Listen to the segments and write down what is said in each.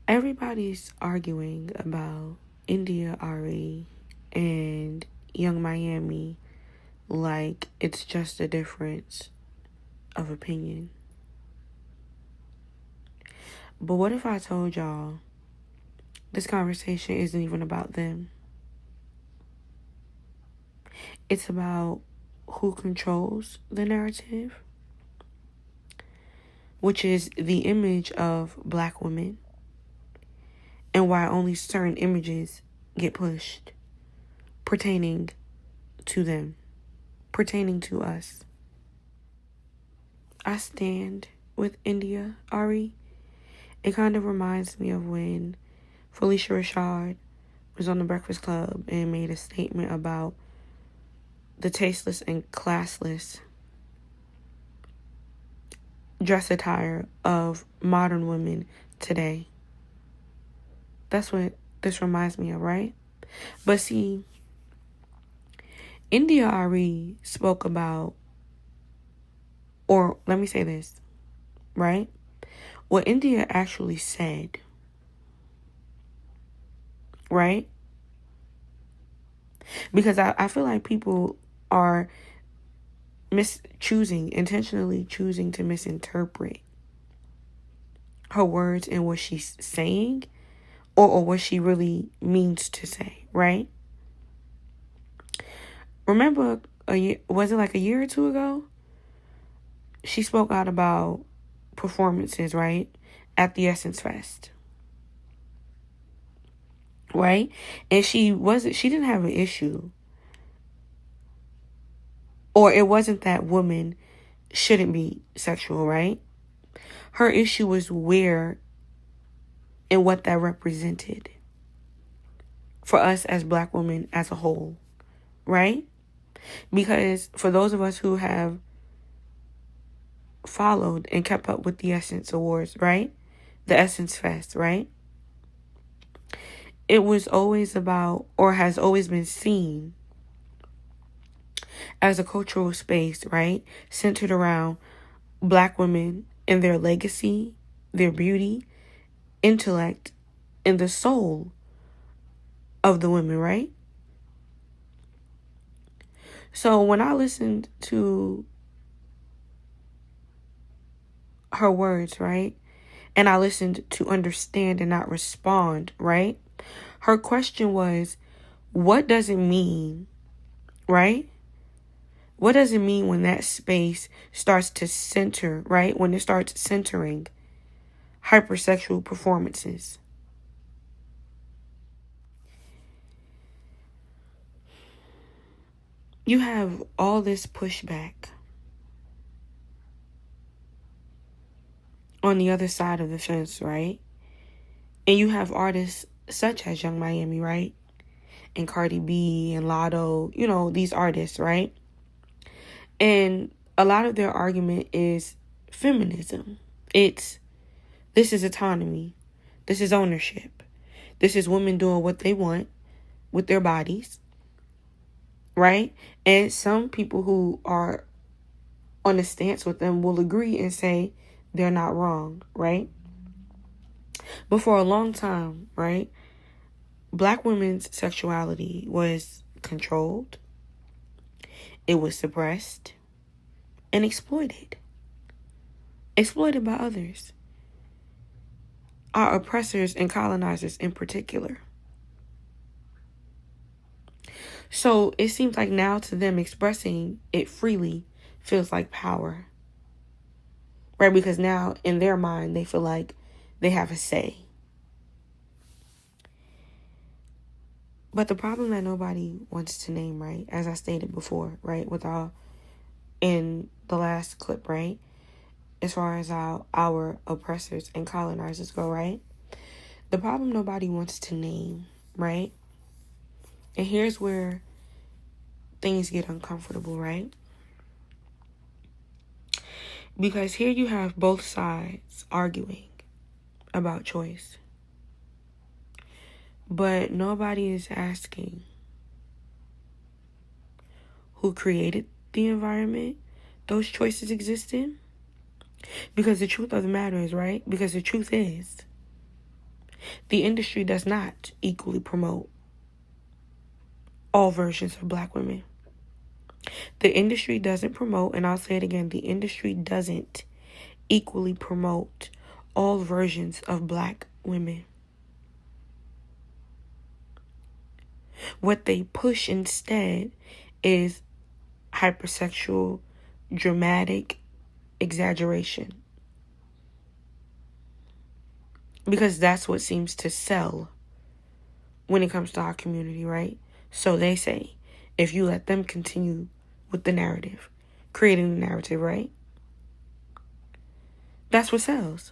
Everybody's arguing about India Arie and Young Miami like it's just a difference of opinion. But what if I told y'all this conversation isn't even about them? It's about who controls the narrative, which is the image of black women, and why only certain images get pushed pertaining to them, pertaining to us. I stand with India Arie. It kind of reminds me of when Felicia Rashad was on the Breakfast Club and made a statement about the tasteless and classless dress attire of modern women today. That's what this reminds me of, right? But see, India Arie spoke about, or let me say this, right? What India actually said, right? Because I feel like people are intentionally choosing to misinterpret her words and what she's saying, or what she really means to say, right? Remember, was it like a year or two ago? She spoke out about performances, right? At the Essence Fest. Right? And she didn't have an issue. Or it wasn't that women shouldn't be sexual, right? Her issue was where and what that represented for us as black women as a whole, right? Because for those of us who have followed and kept up with the Essence Awards, right? The Essence Fest, right? It was always about, or has always been seen as a cultural space, right? Centered around black women and their legacy, their beauty, intellect, and the soul of the women, right? So when I listened to her words, right? And I listened to understand and not respond, right? Her question was, what does it mean, right? What does it mean when that space starts to center, right? When it starts centering hypersexual performances? You have all this pushback on the other side of the fence, right? And you have artists such as Young Miami, right? And Cardi B and Lotto, these artists, right? And a lot of their argument is feminism. This is autonomy. This is ownership. This is women doing what they want with their bodies, right? And some people who are on a stance with them will agree and say they're not wrong, right? But for a long time, right, black women's sexuality was controlled, it was suppressed, and exploited. Exploited by others. Our oppressors and colonizers in particular. So it seems like now to them expressing it freely feels like power. Right? Because now in their mind they feel like they have a say. But the problem that nobody wants to name, right, as I stated before, right, in the last clip, right, as far as our oppressors and colonizers go, right, the problem nobody wants to name, right, and here's where things get uncomfortable, right, because here you have both sides arguing about choice. But nobody is asking who created the environment those choices exist in. Because the truth of the matter is, right? Because the truth is, The industry does not equally promote all versions of black women. The industry doesn't promote, and I'll say it again, the industry doesn't equally promote all versions of black women. What they push instead is hypersexual, dramatic exaggeration. Because that's what seems to sell when it comes to our community, right? So they say, if you let them continue with the narrative, creating the narrative, right? That's what sells.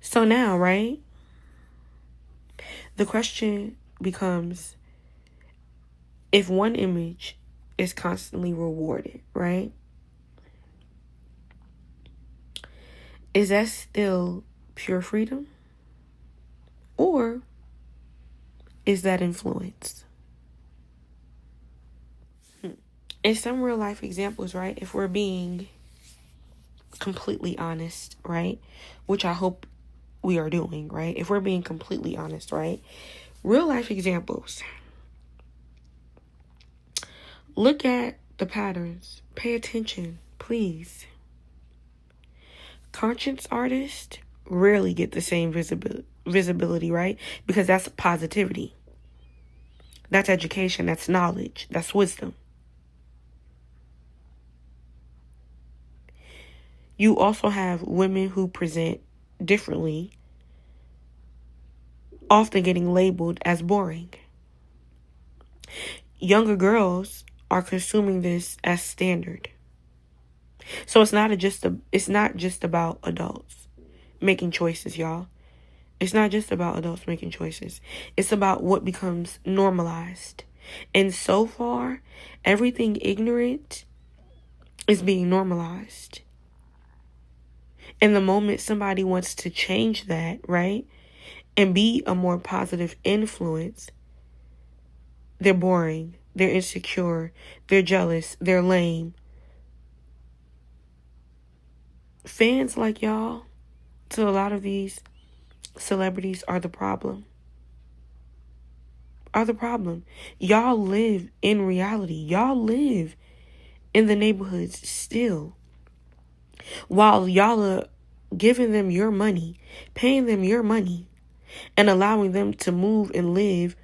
So now, right? The question becomes, if one image is constantly rewarded, right? Is that still pure freedom? Or is that influence? In some real life examples, right? If we're being completely honest, right? Which I hope we are doing, right? If we're being completely honest, right? Real life examples. Look at the patterns. Pay attention, please. Conscious artists rarely get the same visibility, right? Because that's positivity. That's education. That's knowledge. That's wisdom. You also have women who present differently, often getting labeled as boring. Younger girls are consuming this as standard. So it's not just about adults making choices, y'all. It's not just about adults making choices. It's about what becomes normalized. And so far, everything ignorant is being normalized. And the moment somebody wants to change that, right, and be a more positive influence, they're boring, they're insecure, they're jealous, they're lame. Fans like y'all, to a lot of these celebrities, are the problem. Y'all live in reality. Y'all live in the neighborhoods still. While y'all are giving them your money, paying them your money, and allowing them to move and live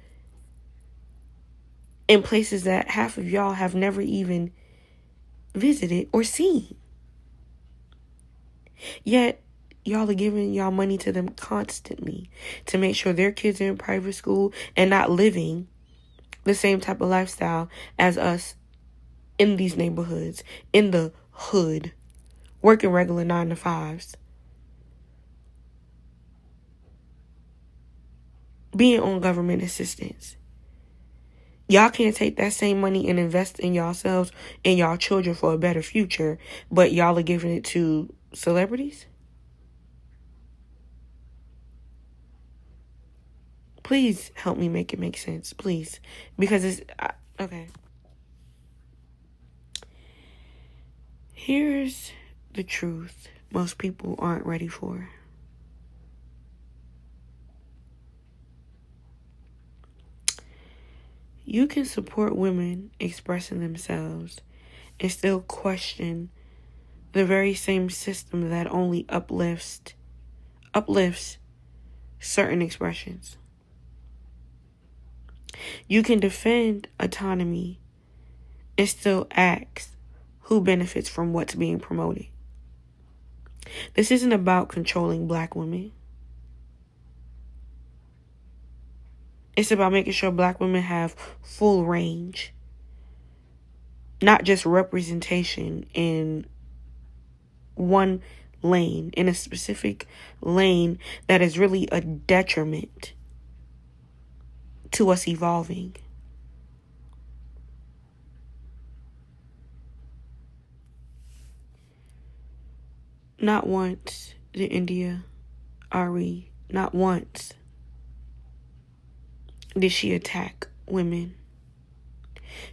in places that half of y'all have never even visited or seen. Yet, y'all are giving y'all money to them constantly to make sure their kids are in private school and not living the same type of lifestyle as us in these neighborhoods, in the hood, working regular 9 to 5s. Being on government assistance. Y'all can't take that same money and invest in yourselves and y'all children for a better future, but y'all are giving it to celebrities? Please help me make it make sense, please. Because it's... okay. Here's the truth most people aren't ready for. You can support women expressing themselves and still question the very same system that only uplifts certain expressions. You can defend autonomy and still ask who benefits from what's being promoted. This isn't about controlling black women. It's about making sure black women have full range, not just representation in one lane, in a specific lane that is really a detriment to us evolving. Not once did Arie, not once did she attack women.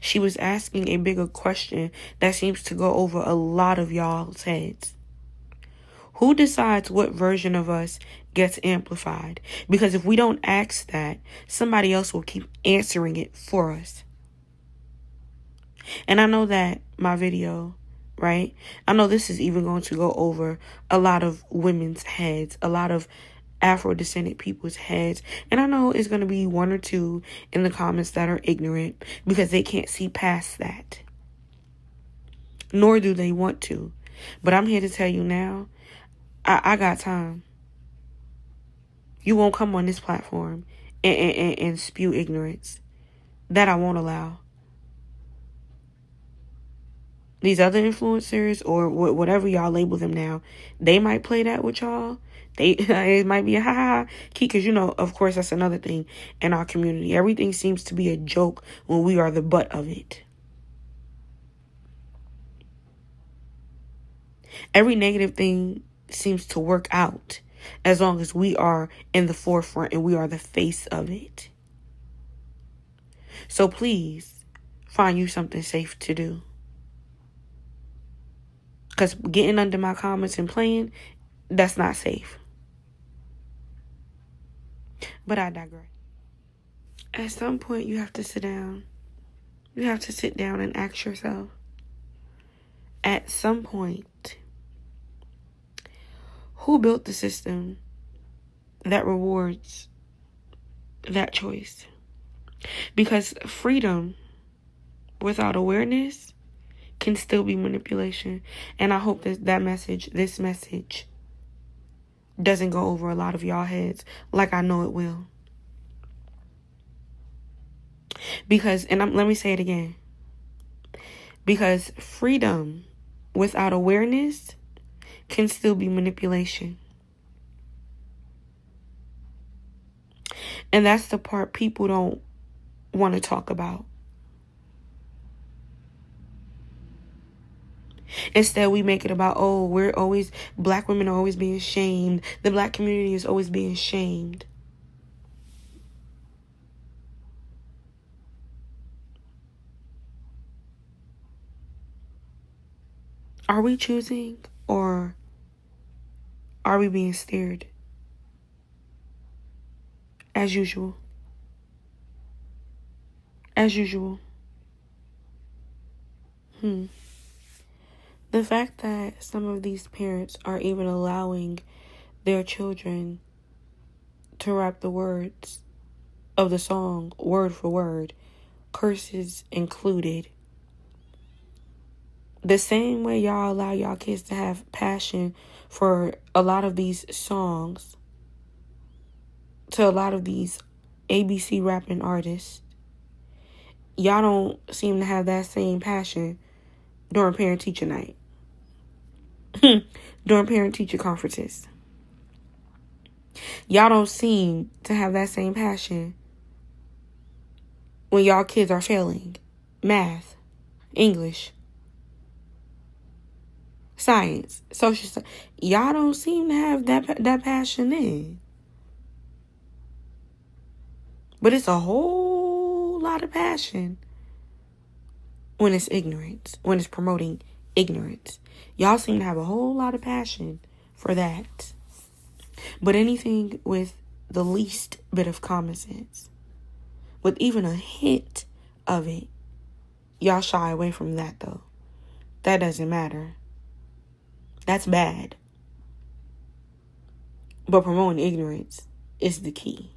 She was asking a bigger question that seems to go over a lot of y'all's heads. Who decides what version of us gets amplified? Because if we don't ask that, somebody else will keep answering it for us. And I know that my video, right? I know this is even going to go over a lot of women's heads, a lot of Afro-descended people's heads. And I know it's going to be one or two in the comments that are ignorant because they can't see past that. Nor do they want to. But I'm here to tell you now, I got time. You won't come on this platform and spew ignorance. That I won't allow. These other influencers or whatever y'all label them now, they might play that with y'all. It might be a ha-ha key, because, you know, of course, that's another thing in our community. Everything seems to be a joke when we are the butt of it. Every negative thing seems to work out as long as we are in the forefront and we are the face of it. So please find you something safe to do. Because getting under my comments and playing, that's not safe. But I digress. At some point, you have to sit down. You have to sit down and ask yourself, at some point, who built the system that rewards that choice? Because freedom without awareness can still be manipulation. And I hope that this message doesn't go over a lot of y'all heads like I know it will. Because, let me say it again. Because freedom without awareness can still be manipulation. And that's the part people don't want to talk about. Instead, we make it about, black women are always being shamed. The black community is always being shamed. Are we choosing, or are we being steered? As usual. As usual. The fact that some of these parents are even allowing their children to rap the words of the song word for word, curses included. The same way y'all allow y'all kids to have passion for a lot of these songs, to a lot of these ABC rapping artists, y'all don't seem to have that same passion during parent-teacher night. During parent-teacher conferences. Y'all don't seem to have that same passion when y'all kids are failing math, English, science, social stuff. Y'all don't seem to have that passion then. But it's a whole lot of passion when it's ignorance, when it's promoting ignorance. Y'all seem to have a whole lot of passion for that. But anything with the least bit of common sense, with even a hint of it, y'all shy away from that though. That doesn't matter. That's bad. But promoting ignorance is the key.